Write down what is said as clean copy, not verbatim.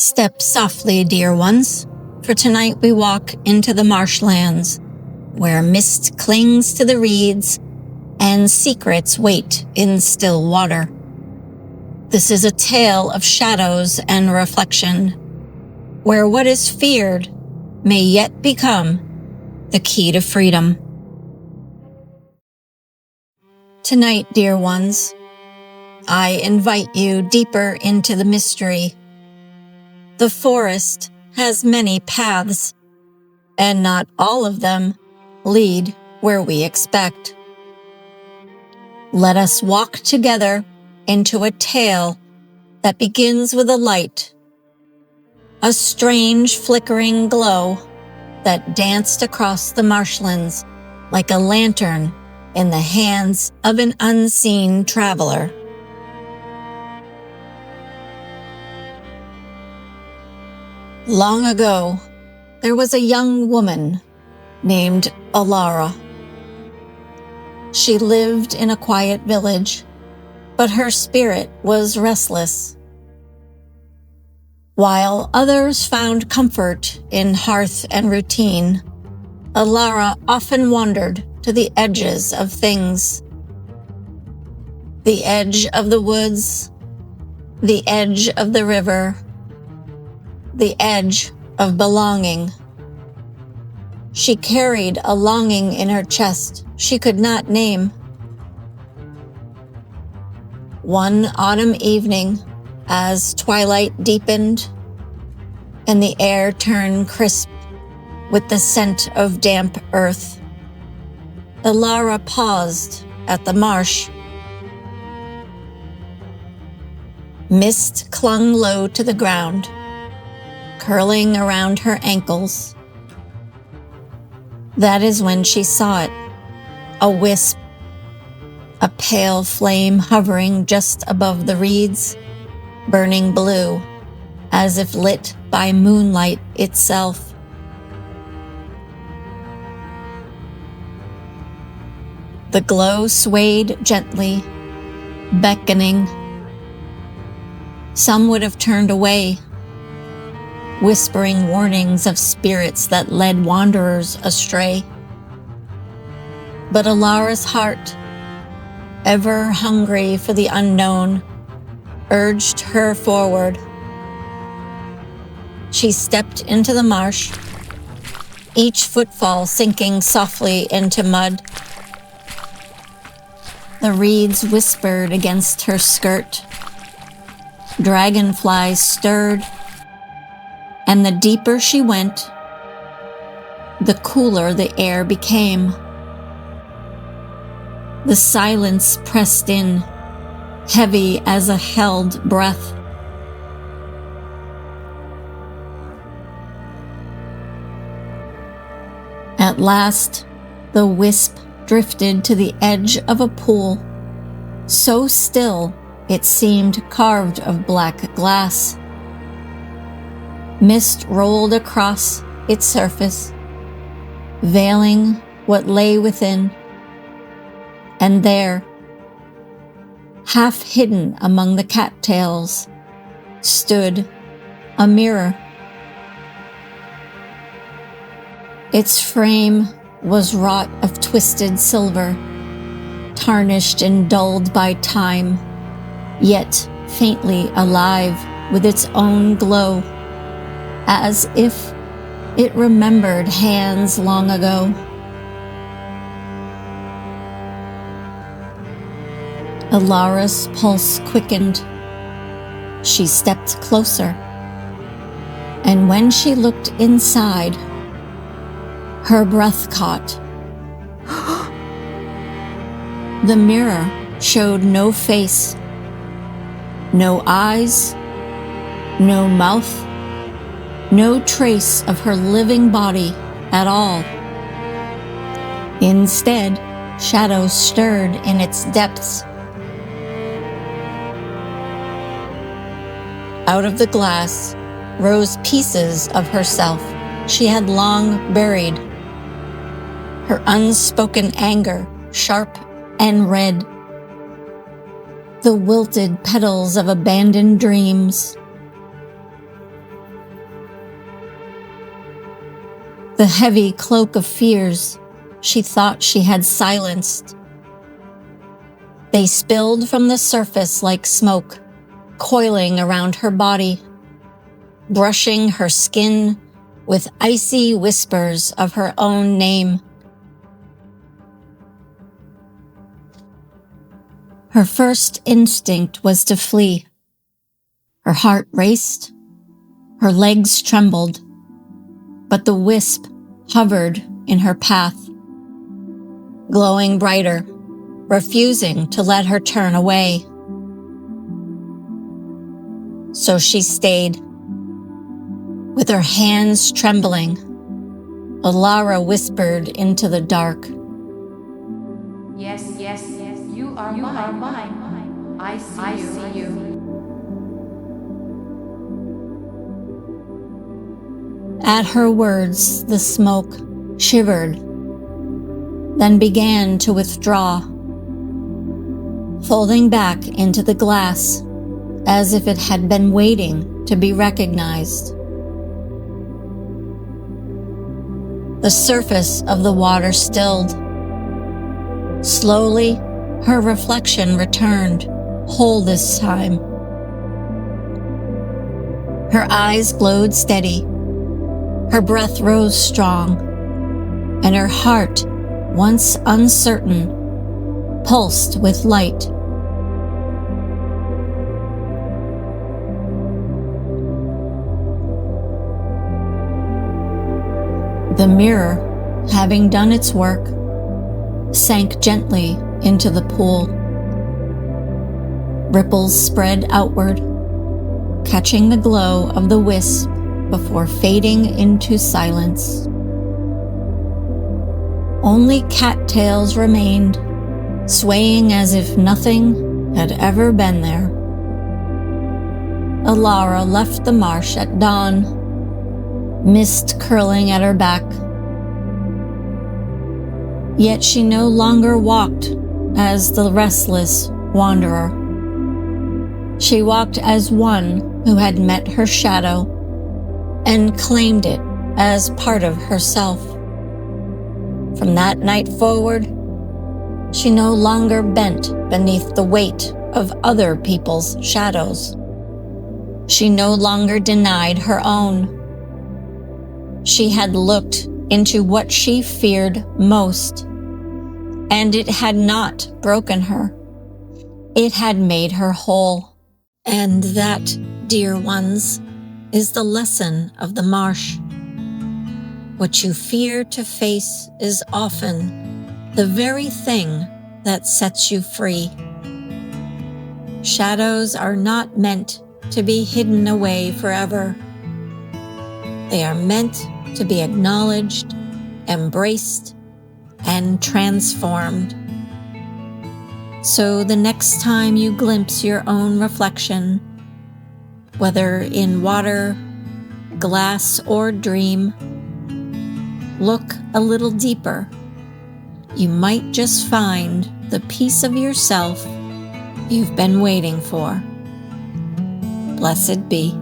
Step softly, dear ones, for tonight we walk into the marshlands, where mist clings to the reeds and secrets wait in still water. This is a tale of shadows and reflection, where what is feared may yet become the key to freedom. Tonight, dear ones, I invite you deeper into the mystery. The forest has many paths, and not all of them lead where we expect. Let us walk together into a tale that begins with a light, a strange flickering glow that danced across the marshlands like a lantern in the hands of an unseen traveler. Long ago, there was a young woman named Alara. She lived in a quiet village, but her spirit was restless. While others found comfort in hearth and routine, Alara often wandered to the edges of things. The edge of the woods, the edge of the river, the edge of belonging. She carried a longing in her chest she could not name. One autumn evening, as twilight deepened and the air turned crisp with the scent of damp earth, Alara paused at the marsh. Mist clung low to the ground, curling around her ankles. That is when she saw it, a wisp, a pale flame hovering just above the reeds, burning blue, as if lit by moonlight itself. The glow swayed gently, beckoning. Some would have turned away, whispering warnings of spirits that led wanderers astray. But Alara's heart, ever hungry for the unknown, urged her forward. She stepped into the marsh, each footfall sinking softly into mud. The reeds whispered against her skirt. Dragonflies stirred, and the deeper she went, the cooler the air became. The silence pressed in, heavy as a held breath. At last, the wisp drifted to the edge of a pool, so still it seemed carved of black glass. Mist rolled across its surface, veiling what lay within. And there, half hidden among the cattails, stood a mirror. Its frame was wrought of twisted silver, tarnished and dulled by time, yet faintly alive with its own glow, as if it remembered hands long ago. Alara's pulse quickened. She stepped closer, and when she looked inside, her breath caught. The mirror showed no face, no eyes, no mouth, no trace of her living body at all. Instead, shadows stirred in its depths. Out of the glass rose pieces of herself she had long buried. Her unspoken anger, sharp and red. The wilted petals of abandoned dreams. The heavy cloak of fears she thought she had silenced. They spilled from the surface like smoke, coiling around her body, brushing her skin with icy whispers of her own name. Her first instinct was to flee. Her heart raced, her legs trembled, but the wisp hovered in her path, glowing brighter, refusing to let her turn away. So she stayed. With her hands trembling, Alara whispered into the dark. Yes, you are mine. I see you. At her words, the smoke shivered, then began to withdraw, folding back into the glass as if it had been waiting to be recognized. The surface of the water stilled. Slowly, her reflection returned, whole this time. Her eyes glowed steady, her breath rose strong, and her heart, once uncertain, pulsed with light. The mirror, having done its work, sank gently into the pool. Ripples spread outward, catching the glow of the wisp before fading into silence. Only cattails remained, swaying as if nothing had ever been there. Alara left the marsh at dawn, mist curling at her back. Yet she no longer walked as the restless wanderer. She walked as one who had met her shadow and claimed it as part of herself. From that night forward, she no longer bent beneath the weight of other people's shadows. She no longer denied her own. She had looked into what she feared most, and it had not broken her. It had made her whole. And that, dear ones, is the lesson of the marsh. What you fear to face is often the very thing that sets you free. Shadows are not meant to be hidden away forever. They are meant to be acknowledged, embraced, and transformed. So the next time you glimpse your own reflection, whether in water, glass, or dream, look a little deeper. You might just find the piece of yourself you've been waiting for. Blessed be.